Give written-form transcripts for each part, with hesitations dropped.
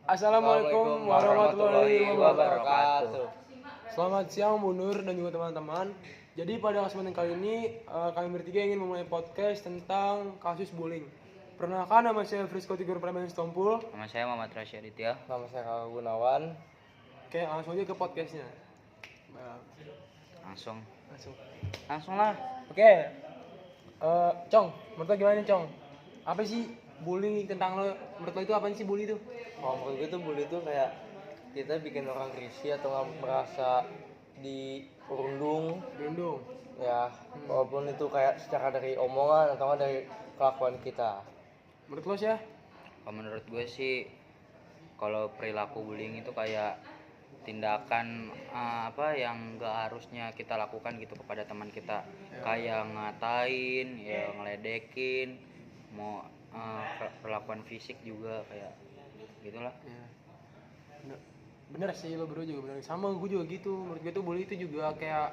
Assalamualaikum warahmatullahi wabarakatuh. Selamat siang Bu Nur dan juga teman-teman. Jadi pada kesempatan kali ini kami bertiga ingin memulai podcast tentang kasus bullying. Perkenalkan, nama saya Frisco Tigor Pramen Stompul. Nama saya Muhammad Rasya Aditya. Nama saya Kakak Gunawan. Oke, langsung aja ke podcastnya. Langsung lah. Oke, Cong, menurut lo gimana nih Cong? Apa sih bullying tentang lo? Menurut lo itu apa sih bully itu? Kalau menurut gue tuh bully tuh kayak kita bikin orang risih atau nggak merasa dirundung Berundung. ya, walaupun itu kayak secara dari omongan atau nggak dari kelakuan kita. Menurut lo sih ya? Kalau menurut gue sih, kalau perilaku bullying itu kayak tindakan yang gak harusnya kita lakukan gitu kepada teman kita, kayak ngatain, ya ngeledekin, mau perlakuan fisik juga kayak gitulah. Ya. Bener sih, lo berdua juga bener. Sama gue juga gitu. Menurut gue tuh bully itu juga kayak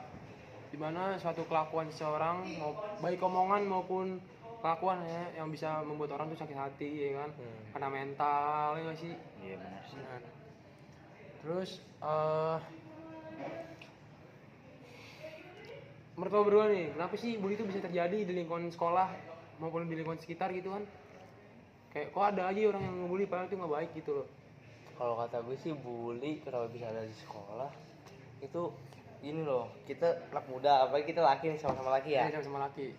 dimana suatu kelakuan seseorang, mau baik omongan maupun kelakuan ya, yang bisa membuat orang tuh sakit hati ya kan, karena mental ya nggak sih? Iya benar sih. Benar. Terus menurut lo berdua nih, kenapa sih bully itu bisa terjadi di lingkungan sekolah maupun di lingkungan sekitar gitu kan? Kayak kok ada aja orang yang ngebully padahal itu nggak baik gitu loh. Kalau kata gue sih bully kenapa bisa ada di sekolah itu ini loh, kita anak muda, apalagi kita laki nih, sama-sama laki ya. Iya, sama laki.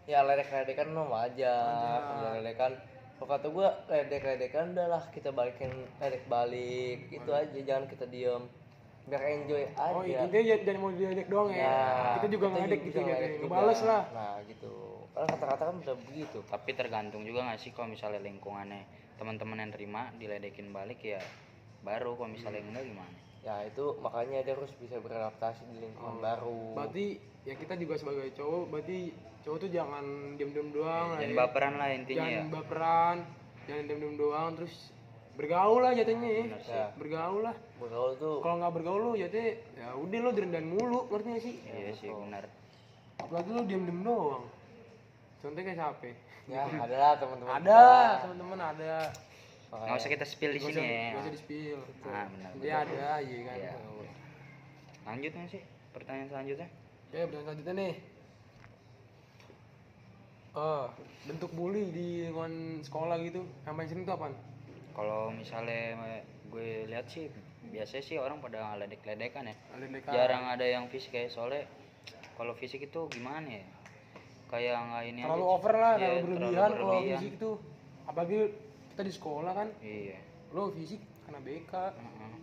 Ya ledek-ledekan mah wajar. Ledekan, kalau kata gue ledek-ledekan udah lah kita balikin ledek balik, itu aja, jangan kita diem, biar enjoy aja. Oh intinya jangan mau diledek doang ya. Kita juga ngeledek gitu ya, ngebales lah. Nah gitu, karena kata-kata kan udah begitu. Tapi tergantung juga nggak sih, kalau misalnya lingkungannya teman-teman yang terima diledekin balik ya baru, kalau misalnya enggak gimana? Ya itu makanya dia harus bisa beradaptasi di lingkungan baru. Berarti ya kita juga sebagai cowok, berarti cowok tuh jangan diem-diem doang lah Jangan ya. baperan lah intinya. Jangan baperan, jangan diem-diem doang, terus bergaul lah jatuhnya ya. Ya. Bergaul lah. Bergaul tuh Kalau nggak bergaul lu jatuhnya ya udah lo direndahin mulu, ngerti gak sih? Iya sih benar. Apalagi lo diem-diem doang. Contohnya kayak siapa? ya ada lah teman-teman. Ada, teman-teman ada. Nggak usah kita spill di sini ya. Gak usah di-spill. Benar. Dia ada aja kan. Iya. Lanjut nggak sih pertanyaan selanjutnya? Oke, pertanyaan selanjutnya nih. Bentuk bully di lingkungan sekolah gitu, yang paling sering tuh apaan? Kalau misalnya gue lihat sih biasanya sih orang pada ngeledek-ledekan ya. Ledekan. Jarang ada yang fisik, kayak soalnya kalau fisik itu gimana ya, kayak nggak ini Terlalu aja. over lah, Iya, terlalu berlebihan kalau fisik tuh. Apalagi kita di sekolah kan, Iya. lo fisik kena BK.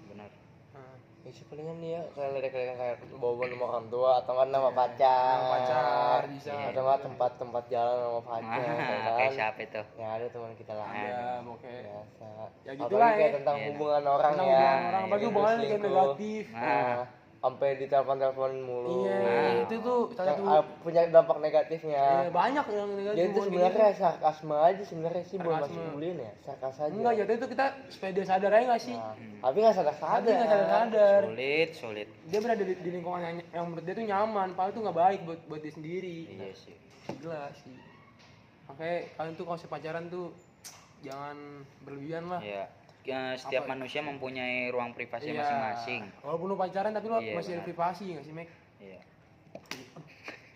Benar. Nah, Ya sih palingan nih ya, kayak ledek-ledekan kayak bawa nama orang tua atau kan nama pacar. nama pacar bisa. Atau nggak tempat-tempat jalan sama pacar, ya kan? Kayak siapa itu? Ya ada teman kita lah. Ada, oke. Biasa. Ya gitu Apalagi lah kayak ya. tentang Iya. hubungan orang Tentang ya. hubungan orang, apalagi Yang hubungannya kayak selingkuh. negatif. Nah, sampai ditelepon-teleponin mulu. Iya, itu tuh salah Yang satu. punya dampak negatifnya. Iya, banyak yang negatif. Jadi itu hubungan sebenarnya kayak sarkasme aja sebenarnya sih, bukan Sarkasme. masuk bullying ya, sarkas aja. gitu. Enggak, jatuh itu kita supaya dia sadar aja nggak sih? Nah, tapi nggak Tapi sadar-sadar. nggak sadar. Sulit. Dia berada di lingkungan yang menurut dia tuh nyaman, padahal itu nggak baik buat dia sendiri. Iya sih. Jelas sih. Makanya kalian tuh kalau pacaran tuh jangan berlebihan lah. Iya. Ya, setiap manusia mempunyai ruang privasi Iya. masing-masing. Walaupun lu pacaran tapi lu Iya, masih ada benar. privasi nggak sih, Mek? Iya.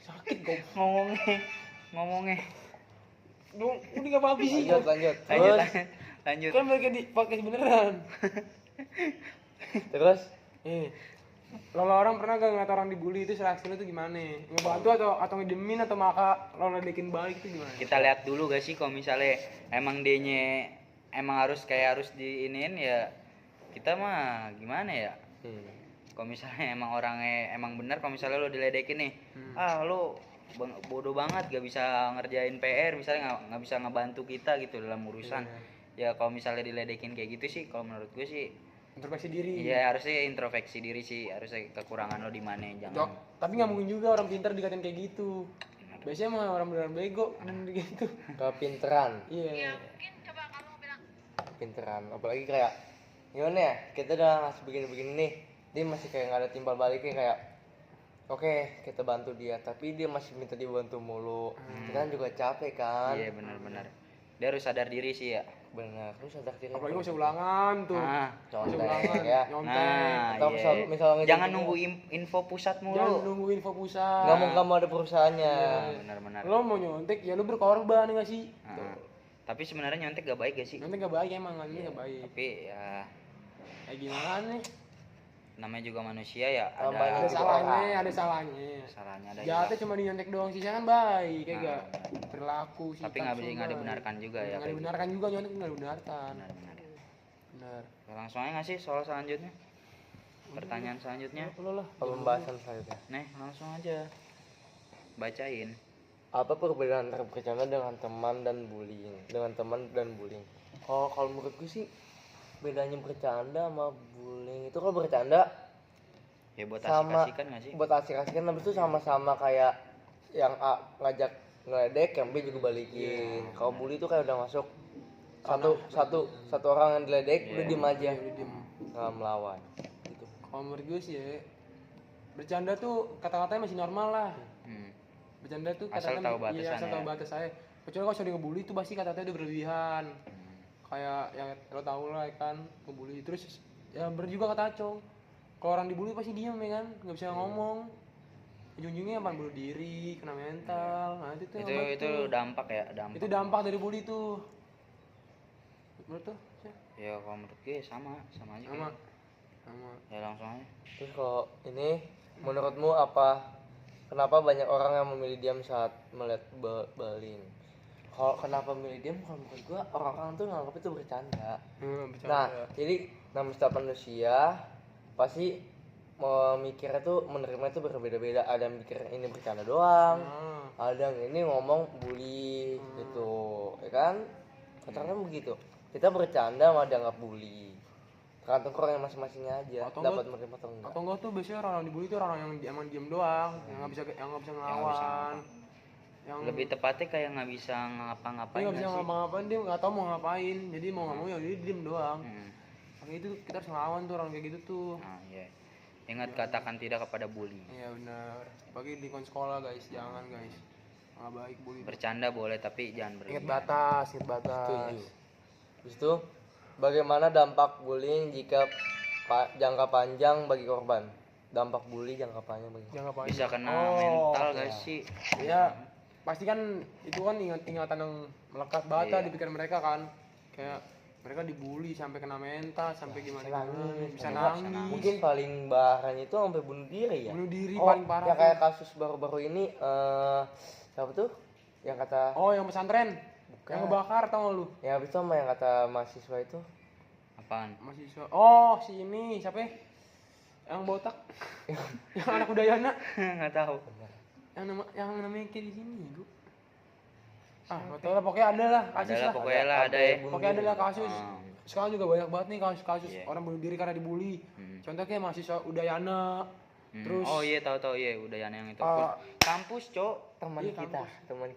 Sakit kok. Ngomongnya. Lu udah nggak apa-apa sih. Lanjut. Terus, Lanjut. Kan mereka di podcast beneran. terus Kalau orang pernah gak ngeliat orang dibully itu reaksi lu tuh gimana? Ngebantu atau ngedemin atau maka lo ledekin balik itu gimana? Kita lihat dulu gak sih, kalau misalnya emang dianya emang harus diinin ya, kita mah gimana ya? Kalau misalnya emang orangnya emang benar, kalau misalnya lo diledekin nih, lo bodoh banget gak bisa ngerjain PR, misalnya nggak bisa ngebantu kita gitu dalam urusan. Ya kalau misalnya diledekin kayak gitu sih, kalau menurut gue sih Introspeksi diri. iya, harusnya introspeksi diri sih, harusnya kekurangan lo di mana, jangan. Tapi nggak mungkin juga orang pintar dikatain kayak gitu. Biasanya emang orang beneran bego dan gitu. kepinteran, Iya. pinteran. Apalagi kayak gimana ya? Kita udah ngasih begini-begini nih, dia masih kayak nggak ada timbal baliknya, kayak oke, kita bantu dia, tapi dia masih minta dibantu mulu. Kita kan juga capek kan. Iya benar-benar. Dia harus sadar diri sih ya. benar lu sadar diri apalagi masih ulangan tuh, Nah, masih contek ulangan ya. nyontek. nah, Atau iya. misalnya Jangan gitu. nunggu info pusat Jangan mulu. nunggu info pusat. nggak mau ada perusahaannya. Nah, benar-benar. Lo mau nyontek ya lo berkorban nggak sih? Nah, tapi sebenarnya nyontek gak baik gak sih? Nyontek nggak baik emang, ini nggak baik. Tapi ya Kayak gimana nih? namanya juga manusia ya, Namanya Ada juga salahnya, orang. ada salahnya. salahnya ada Jahatnya juga. cuma di nyontek doang, sisanya kan baik, kayak Nah, gak berlaku sih. Tapi nggak dibenarkan juga ya. Nggak kayak dibenarkan juga, nyontek nggak dibenarkan. gitu. Benar-benar. Benar. Ya, langsung aja nggak sih soal selanjutnya? Pertanyaan selanjutnya. Lo lah. Pembahasan selanjutnya. Nih, langsung aja bacain. Apa perbedaan antara bercanda dengan teman dan bullying? Kalau menurut gue sih bedanya bercanda sama bullying itu, kalau bercanda Ya buat sama asik-asikan nggak sih? buat asik-asikan, habis itu sama-sama kayak yang A ngajak ngeledek, yang B juga balikin. Kalau bully itu kayak udah masuk satu orang yang diledek udah diem aja, Udah diem. nggak melawan gitu. Kalau menurut gue sih ya, bercanda tuh kata-katanya masih normal lah. Hmm. Bercanda tuh Asal kata-katanya tahu batasan asal ya. tahu batas saya. Kecuali kalau sudah ngebully tuh pasti kata-katanya udah berlebihan. Kayak yang lo tau lah kan, ngebully terus ya bener juga kata Acong. Kalau orang dibully pasti diem ya kan, nggak bisa ngomong. Ujung-ujungnya apa, bunuh diri, kena mental. Nah itu tuh yang baik Itu tuh. dampak ya, dampak. Itu dampak dari bully tuh. Menurut tuh? Ya kalau menurut gue sama aja. Sama. kayaknya. Sama. Ya langsung aja. Terus kalau ini menurutmu kenapa banyak orang yang memilih diam saat melihat bullying? Kalau kenapa memilih diam, kalau menurut gua orang-orang tuh nganggap itu bercanda. Bercanda. Nah, jadi namanya setiap manusia pasti memikirnya tuh, menerima itu berbeda-beda. Ada yang mikir ini bercanda doang, ada yang ini ngomong bully gitu, ya kan? Katakanlah begitu. Kita bercanda malah dianggap bully. Tergantung orang yang masing-masingnya aja Atau dapat menerima atau enggak. Atau enggak tuh biasanya orang yang dibully tuh orang yang emang diem doang, yang nggak bisa ngelawan, yang Lebih tepatnya kayak nggak bisa dia ngapa-ngapain nggak bisa nggak sih? ngapa-ngapain, dia nggak tahu mau ngapain, jadi mau nggak mau ya dia diem doang. Hmm. Makanya itu kita harus ngelawan tuh orang kayak gitu tuh. Nah, iya. Ingat katakan tidak kepada bully. Iya benar. Bagi di sekolah guys, jangan guys, nggak baik bully. Bercanda boleh tapi jangan Ingat berlebihan. batas, ingat batas. Setuju. Habis itu, bagaimana dampak bullying jika jangka panjang bagi korban? Dampak bully jangka panjang bagi korban. Jangan ngapain. Bisa kena Oh, mental iya. gak sih? Iya, pasti kan itu kan ingatan yang melekat banget Iya. di pikiran mereka kan. Kayak mereka dibully sampai kena mental, sampai gimana nangis. bisa Coba, nangis. Mungkin paling bahannya itu sampai bunuh diri ya. Bunuh diri Oh, paling parah. ya tuh. kayak kasus baru-baru ini siapa tuh? Yang kata Oh, yang pesantren. Yang ngebakar tau gak lu? ya habis itu sama yang kata mahasiswa itu. Apaan? Mahasiswa. Oh, si ini siapa ya? Yang botak. Yang anak Udayana. Nggak tahu. Yang namanya kayak di sini, gua. Nggak tahu lah, pokoknya ada lah kasus Ada lah lah. pokoknya lah ada ya. Pokoknya ada lah kasus. Ah. Sekarang juga banyak banget nih kasus-kasus Iya. orang bunuh diri karena dibully. Hmm. Contohnya mahasiswa Udayana. Terus Oh iya tahu yang itu. Kampus, Cok. Teman Iya,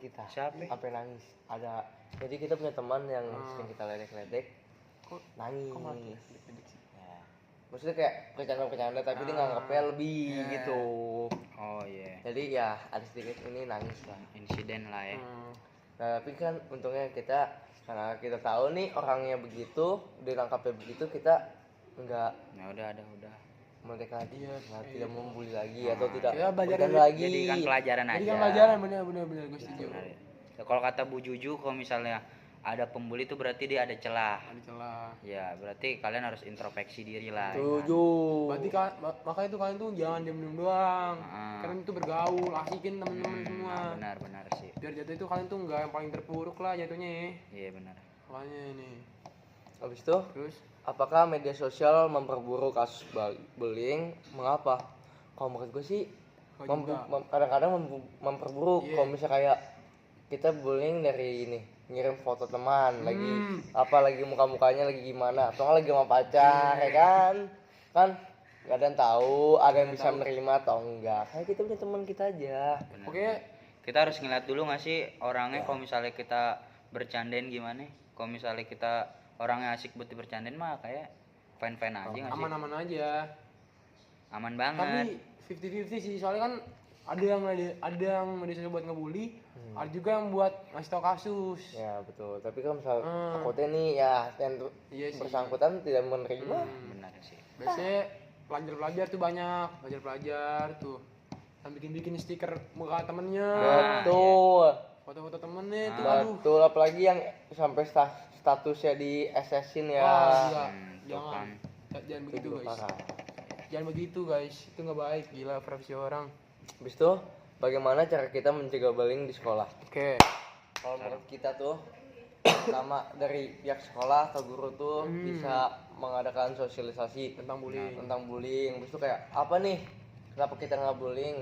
kita. Siapa? Sampai nangis. Ada. Jadi kita punya teman yang sering kita ledek-ledek, Kok nangis. kok malah ledek sih? Ya. Maksudnya kayak bercanda-bercanda tapi dia nganggapnya lebih gitu. Oh iya. Jadi ya ada sedikit ini nangis lah. Insiden lah ya. Nah, tapi kan untungnya kita, karena kita tahu nih orangnya begitu, ditangkapnya begitu, kita enggak Ya udah. merdeka lagi, Iya, tidak membuli lagi atau tidak Kita belajar bercanda dari- lagi. Jadikan pelajaran Jadi aja. kan pelajaran bener gue setuju. Benar ya. Ya, kalau kata Bu Juju, kalau misalnya ada pembuli itu berarti dia ada celah. Ada celah. Ya, berarti kalian harus introspeksi diri lah. ya kan? Setuju. Berarti makanya tuh kalian tuh jangan diem doang. Ah. Kalian tuh bergaul, asikin temen-temen semua. Nah, benar sih. Biar jatuh itu kalian tuh nggak yang paling terpuruk lah jatuhnya ya. Iya benar. Makanya ini. Habis itu, Terus apakah media sosial memperburuk kasus bullying? Mengapa? Kalau menurut gue sih Gua juga. kadang-kadang memperburuk. Iya. Kalau misalnya kayak kita bullying dari ini, ngirim foto teman lagi lagi muka-mukanya lagi gimana, atau nggak lagi sama pacar, ya kan? Kan nggak ada yang tahu, ada yang bisa menerima atau enggak. Kayak kita punya teman kita aja. Benar. oke, Kita harus ngeliat dulu nggak sih orangnya kalau misalnya kita bercandain gimana? Kalau misalnya kita orangnya asik buat dibercandain mah kayak fine-fine aja nggak sih? aman-aman aja. Aman banget. Tapi 50-50 sih, soalnya kan ada yang media sosial buat ngebully, ada juga yang buat ngasih tau kasus. Ya betul, tapi kalau misal takutnya nih ya yang Iya sih. bersangkutan tidak menerima. Benar sih. Biasanya pelajar tuh banyak, pelajar tuh yang bikin stiker muka temennya, Betul. foto-foto temennya tuh, aduh. Betul, apalagi yang sampai statusnya di SS-in ya. Wah, gila. Tuh kan. Jangan begitu Itu guys. parah. Jangan begitu guys, itu nggak baik, gila profesi orang. Habis itu bagaimana cara kita mencegah bullying di sekolah? Oke. Kalau menurut kita tuh pertama dari pihak sekolah atau guru tuh bisa mengadakan sosialisasi Tentang bullying. tentang bullying. Habis itu kayak apa nih? Kenapa kita nggak bullying?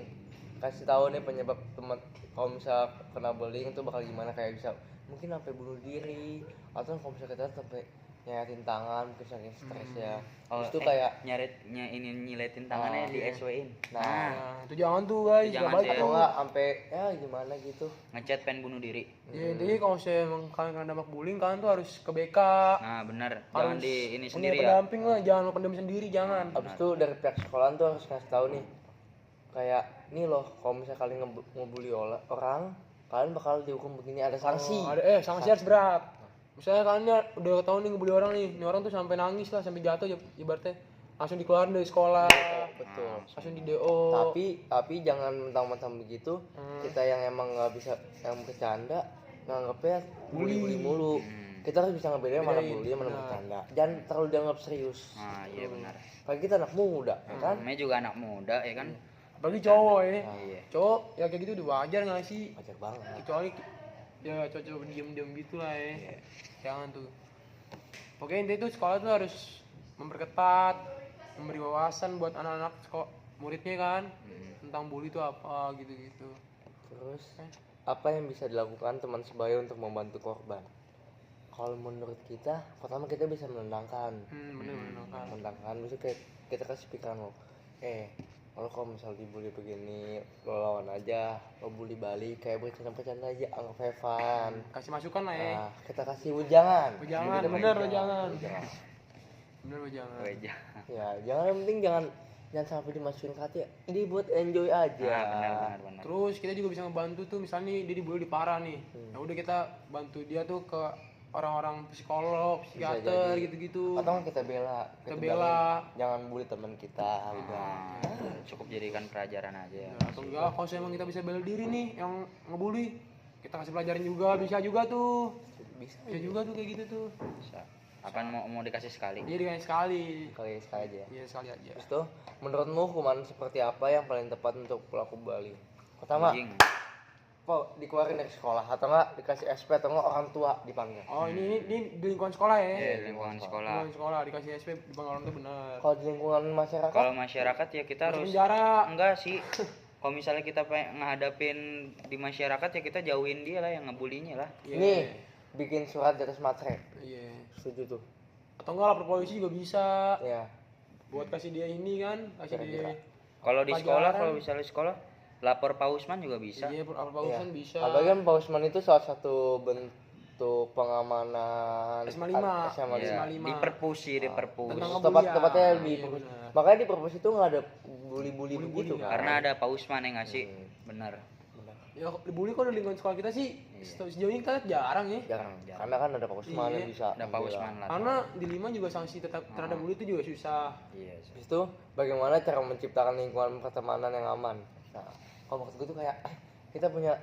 Kasih tahu nih penyebab teman kalau misal kena bullying itu bakal gimana, kayak bisa mungkin sampai bunuh diri atau kalau misal kita sampai nyayatin tangan mungkin saking stres ya. Oh, Habis itu kayak nyiletin tangannya di SW-in. nah Nah, itu jangan tuh guys, Itu nggak jangan baik sih. atau tuh. enggak sampai ya gimana gitu. Ngechat pengen bunuh diri. Ya intinya kalau saya emang kalian kena dampak bullying, kalian tuh harus ke BK. Nah, benar. Jangan di ini sendiri Punya ya. pendamping lah, jangan lo pendam sendiri, jangan. Habis itu dari pihak sekolah tuh harus ngasih tahu nih kayak nih loh kalau misalnya kalian ngebully orang kalian bakal dihukum begini, ada sanksi. Sanksi harus berat. Misalnya kalian udah ketahuan nih ngebully orang nih, ini orang tuh sampai nangis lah, sampai jatuh ibaratnya langsung dikeluarin dari sekolah, Betul. langsung di DO. Tapi jangan mentang-mentang begitu kita yang emang nggak bisa yang bercanda nganggapnya bully mulu. Kita harus bisa ngebedain mana Bedain, bully mana benar. bercanda. Jangan terlalu dianggap serius. Nah, iya benar. Apalagi kita anak muda, ya kan? Namanya juga anak muda ya kan. Apalagi cowok ya. Iya. Cowok ya kayak gitu udah wajar nggak sih? Wajar banget. Kecuali ya cowok diem-diem gitu lah ya. Jangan tuh. Pokoknya intinya tuh sekolah tuh harus memperketat, memberi wawasan buat anak-anak sekolah muridnya kan tentang bully itu apa gitu-gitu. Terus apa yang bisa dilakukan teman sebaya untuk membantu korban? Kalau menurut kita, pertama kita bisa menenangkan. Bener-bener kan. Menenangkan, misalnya kayak kita kasih pikiran lo, lo kalau misal dibully begini, lo lawan aja, lo bully balik, kayak bercanda-bercanda aja, anggap have fun. Kasih masukan lah ya. Nah, kita kasih ujangan. Jangan, Kita bener kasih jangan. ujangan. Bener jangan. Weja. Ya, jangan yang penting jangan sampai dimasukin ke hati. Ini buat enjoy aja. Nah, benar. Terus kita juga bisa ngebantu tuh, misalnya nih, dia dibully di parah nih. Ya udah kita bantu dia tuh ke orang-orang psikolog, psikiater jadi. gitu-gitu. Atau kita bela. Kita bela. Jangan bully teman kita. Udah. Cukup jadikan pelajaran aja ya. Atau enggak, kalau emang kita bisa bela diri nih yang ngebully, kita kasih pelajaran juga, bisa juga tuh. Bisa. Bisa juga tuh kayak gitu tuh. Bisa. Apaan mau dikasih sekali? Iya dengan sekali. Sekali aja. Iya sekali aja. Terus tuh, menurutmu hukuman seperti apa yang paling tepat untuk pelaku bullying? Pertama, Anjing. dikeluarin dari sekolah atau enggak dikasih SP atau enggak orang tua dipanggil. Oh ini di lingkungan sekolah ya? Iya, lingkungan sekolah. Lingkungan sekolah dikasih SP di orang tuh benar. Kalau di lingkungan masyarakat, Kalau masyarakat ya kita Masuk harus penjara. enggak sih. Kalau misalnya kita ngadapin di masyarakat ya kita jauhin dia lah yang ngebulinya lah. Iya. nih bikin surat di atas materai. Iya. Setuju tuh. Atau enggak lapor polisi juga bisa. Ya. Buat kasih dia ini kan, kasih Kira-kira. dia. Kalau di sekolah, Pelajaran. kalau misalnya sekolah lapor Pak Usman juga bisa. Iya, lapor pausan bisa. Apalagi kan Pak Usman itu salah satu bentuk pengamanan SMA 5. SMA Iya, 5. di perpus sih, di perpus. Tentang Tepatnya di Iya, perpus. benar. Makanya di perpus itu nggak ada bully-bully begitu kan. Karena ada Pak Usman yang ngasih. Benar. Ya dibully kok di lingkungan sekolah kita sih sejauh ini kita lihat jarang ya. Jarang. Karena kan ada Pak Usman yang Iya. bisa. Ada Pak membela. Usman lah. Karena di 5 juga sanksi tetap terhadap bully itu juga susah. Iya. sih. Habis itu bagaimana cara menciptakan lingkungan pertemanan yang aman? Nah, kalau maksud gue tuh kayak kita punya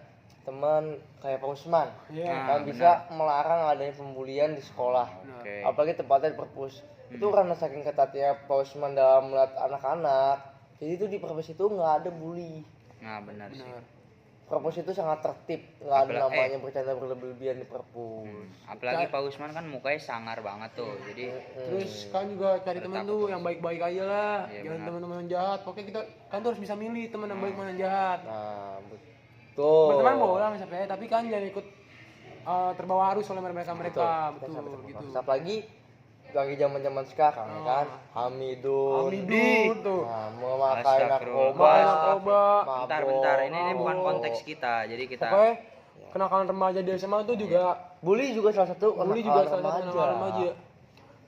teman kayak Pak Usman Iya. yang bisa melarang adanya pembulian di sekolah. Oke. Apalagi tempatnya di perpus. Itu karena saking ketatnya Pak Usman dalam melihat anak-anak. Jadi itu di perpus itu nggak ada bully. Nah, benar sih. Benar. Perpus itu sangat tertib, nggak ada Apalagi- namanya bercanda berlebihan di perpus. Apalagi Pak Usman kan mukanya sangar banget tuh. Jadi Terus kan juga cari teman tuh yang baik-baik aja lah. Iya, Jangan benar. teman-teman yang jahat. Pokoknya kita kan tuh harus bisa milih teman yang baik mana yang jahat. Nah, betul. Berteman boleh misalnya, tapi kan jangan ikut terbawa arus oleh mereka Kita betul sampai gitu. terpaksa. Apalagi lagi zaman-zaman sekarang ya kan, Hamidun. Hamidun tuh. Nah, memakai Astagfirullah. narkoba. Narkoba. bentar, ini bukan mabok. konteks kita. Jadi kita Pokoknya kenakalan remaja di SMA tuh juga Bully juga salah satu bully juga salah satu remaja. kenakalan remaja.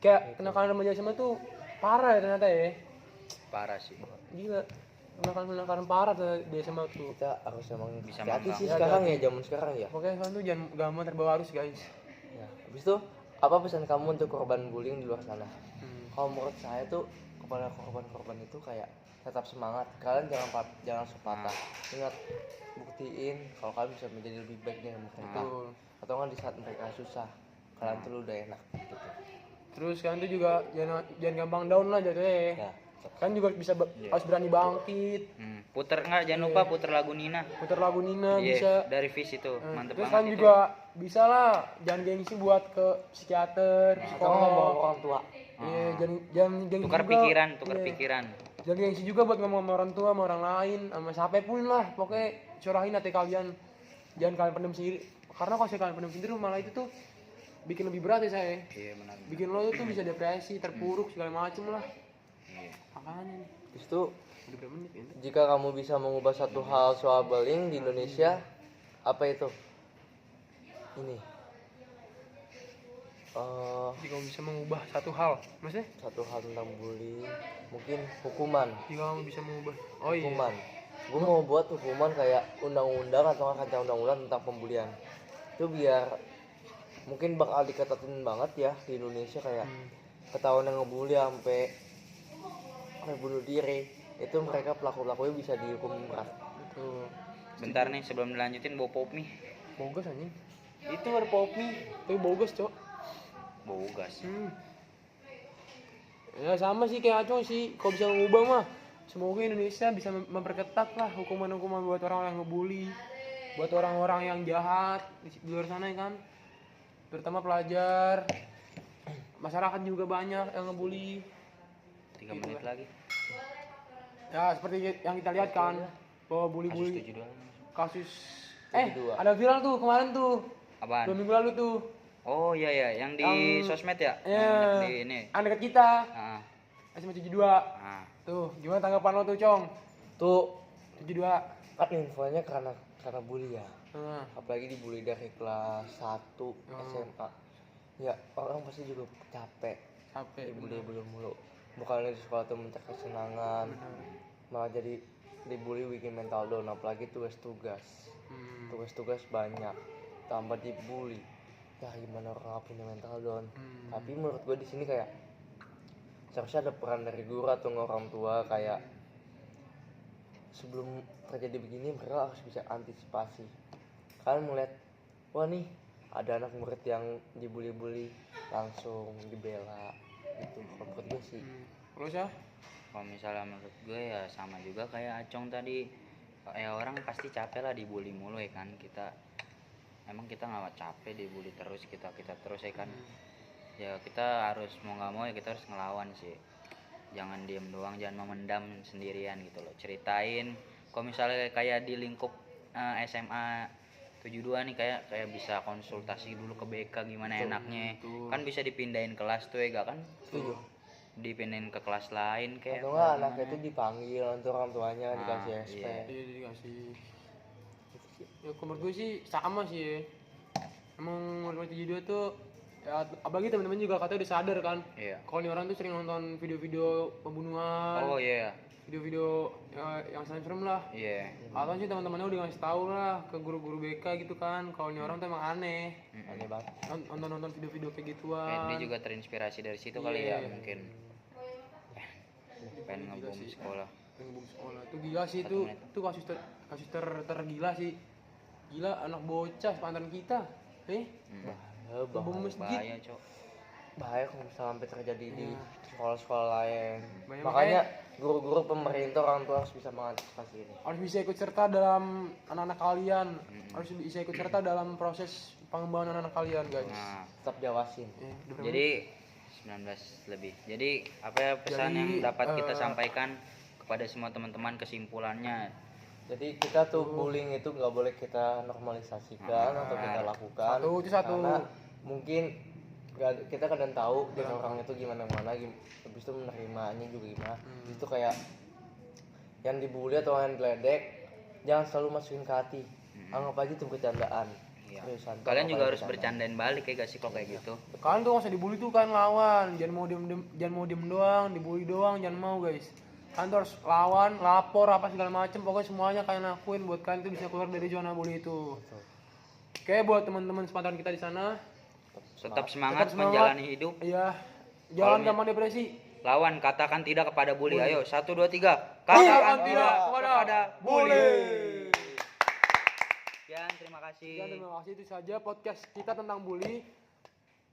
Kayak kenakalan remaja SMA tuh parah ya ternyata ya. parah sih. Gila. Kenakalan parah tuh di SMA tuh. Kita harus emang Bisa hati-hati mangkang. sih Ya, sekarang hati-hati. ya, zaman sekarang ya. Pokoknya kalian tuh jangan gampang terbawa arus guys. Ya, habis itu apa pesan kamu untuk korban bullying di luar sana? Kalau menurut saya tuh kepada korban-korban itu kayak tetap semangat. Kalian jangan sepatah. Ingat, buktiin kalau kalian bisa menjadi lebih baik dari mereka. Betul. Atau kan di saat mereka susah, kalian tuh udah enak gitu. Terus kalian tuh juga jangan gampang down lah jatuhnya. Ya, Kan juga bisa harus berani bangkit. Puter enggak, jangan lupa puter lagu Nina. Putar lagu Nina Iya, bisa. dari Fish itu mantep Terus banget kan itu. juga bisa lah, jangan gengsi buat ke psikiater, atau ngomong psikolog. orang tua. Iya, jangan gengsi tukar juga. pikiran Iya. Jangan gengsi juga buat ngomong sama orang tua, sama orang lain, sama siapa pun lah. Pokoknya curahin hati kalian. Jangan kalian pendam sendiri. Karena kalau kalian pendam sendiri malah itu tuh bikin lebih berat ya saya. Iya benar. Bikin lo tuh bisa depresi, terpuruk segala macem lah. Iya. Makanya nih. Habis itu Udah berapa menit ya? jika kamu bisa mengubah satu hal soal bullying di Indonesia, apa itu? Ini. Jika kamu bisa mengubah satu hal, maksudnya? Satu hal tentang bullying, mungkin hukuman. Jika kamu bisa mengubah, oh iya. Hukuman. Gue mau buat hukuman kayak undang-undang atau rancangan undang-undang tentang pembulian. Itu biar mungkin bakal diketatin banget ya di Indonesia kayak ketahuan yang ngebully sampai bunuh diri, itu mereka pelaku-pelakunya bisa dihukum berat. Tuh, Bentar nih sebelum dilanjutin bawa pop mie. bogus anjing. Itu ada mie. Tapi bogus, Cok. Bau gas. Ya sama sih kayak Acong sih, kalau bisa mengubah mah semoga Indonesia bisa memperketat lah hukuman-hukuman buat orang yang ngebully, buat orang-orang yang jahat di luar sana ya kan, terutama pelajar, masyarakat juga banyak yang ngebully. 3 menit lagi. Ya seperti yang kita lihat kan, bahwa Kasus bully-bully 72. kasus 72. ada viral tuh kemarin tuh, 2 Apaan? minggu lalu tuh, Oh iya ya, yang di Yang- sosmed ya? ya, Yang di ini. anak dekat kita, Ah, SMA 72. ah. Tuh, gimana tanggapan lo tuh, Cong? Tuh 72. kan infonya karena bully ya. Nah, Apalagi dibully dari kelas 1 SMA. Ya orang pasti juga capek capek. dibully mulu. Bukan di sekolah tuh mencari kesenangan, malah jadi dibully bikin mental down. Apalagi tugas-tugas banyak, tambah dibully. Ya gimana orang nggak punya mental down. Tapi menurut gue di sini kayak seharusnya ada peran dari guru atau orang tua kayak sebelum terjadi begini mereka harus bisa antisipasi. Kalian melihat, wah nih ada anak murid yang dibully-bully langsung dibela gitu. Kalau menurut gue sih Terus ya? Kalau misalnya menurut gue ya sama juga kayak Acong tadi. Ya orang pasti capek lah dibully mulu ya kan. Emang kita nggak capek dibully terus, kita terus ya kan. Ya kita harus mau nggak mau ya kita harus ngelawan sih. Jangan diem doang, jangan memendam sendirian gitu loh. Ceritain. Kalau misalnya kayak di lingkup SMA 72 nih kayak bisa konsultasi dulu ke BK gimana enaknya. Kan bisa dipindahin kelas tuh ya gak kan? setuju. Dipindahin ke kelas lain kayak Atau enggak anaknya itu dipanggil nanti orang tuanya dikasih SP. iya. Iya dikasih. Ya kalau menurut gue sih sama sih ya. Emang menurut 72 tuh ya apalagi teman-teman juga katanya udah sadar kan. Iya. Kalau ini orang tuh sering nonton video-video pembunuhan, Oh iya. video-video yang serem lah. Iya. Atau sih teman-temannya udah ngasih tahu lah ke guru-guru BK gitu kan. Kalau ini orang tuh emang aneh. Aneh banget. Nonton video-video kayak Dia gituan. juga terinspirasi dari situ kali ya Iya. mungkin. Pengen ngebom sekolah. Pengebom sekolah itu gila sih 1 itu menit. itu kasus tergila sih. Gila anak bocah sepantaran kita. Ngebom masjid. Bahaya, Cok. Bahaya kalau misalnya sampai terjadi di sekolah-sekolah lain. Banyak Makanya guru-guru pemerintah orang tua harus bisa mengantisipasi ini. Harus bisa ikut serta dalam anak-anak kalian. Harus bisa ikut serta dalam proses pengembangan anak-anak kalian, guys. Nah, Tetap diawasin. Udah berapa jadi 19 lebih. Jadi apa ya pesan Jadi, yang dapat kita sampaikan kepada semua teman-teman kesimpulannya? Jadi kita tuh bullying itu nggak boleh kita normalisasikan atau kita lakukan. Itu satu. Karena mungkin kita kadang tahu dari orang itu gimana habis itu menerimanya juga gimana. Itu kayak yang dibully atau yang diledek jangan selalu masukin ke hati. Anggap aja itu bercandaan. Iya. Seriusan, Kalian anggap juga aja harus bercandaan. bercandain balik ya gak sih kalau kayak gitu? Kalian tuh nggak usah dibully tuh kan lawan. Jangan mau diem doang, dibully doang, jangan mau guys. Kalian tuh harus lawan, lapor apa segala macem, pokoknya semuanya kalian lakuin buat kalian tuh bisa keluar dari zona bully itu. Oke, buat teman-teman sepantaran kita di sana, Tetap semangat tetap semangat. menjalani hidup. Iya, jangan Kalau gampang depresi. Lawan, katakan tidak kepada bully. Ayo, 1 2 3. Katakan tidak kepada bully. Sekian, terima kasih. Sekian, terima kasih, itu saja podcast kita tentang bully.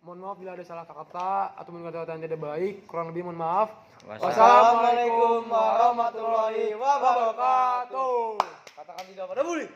Mohon maaf bila ada salah kata atau kata-kata yang tidak baik, kurang lebih mohon maaf. Wassalamualaikum warahmatullahi wabarakatuh. Katakan tidak pada bully.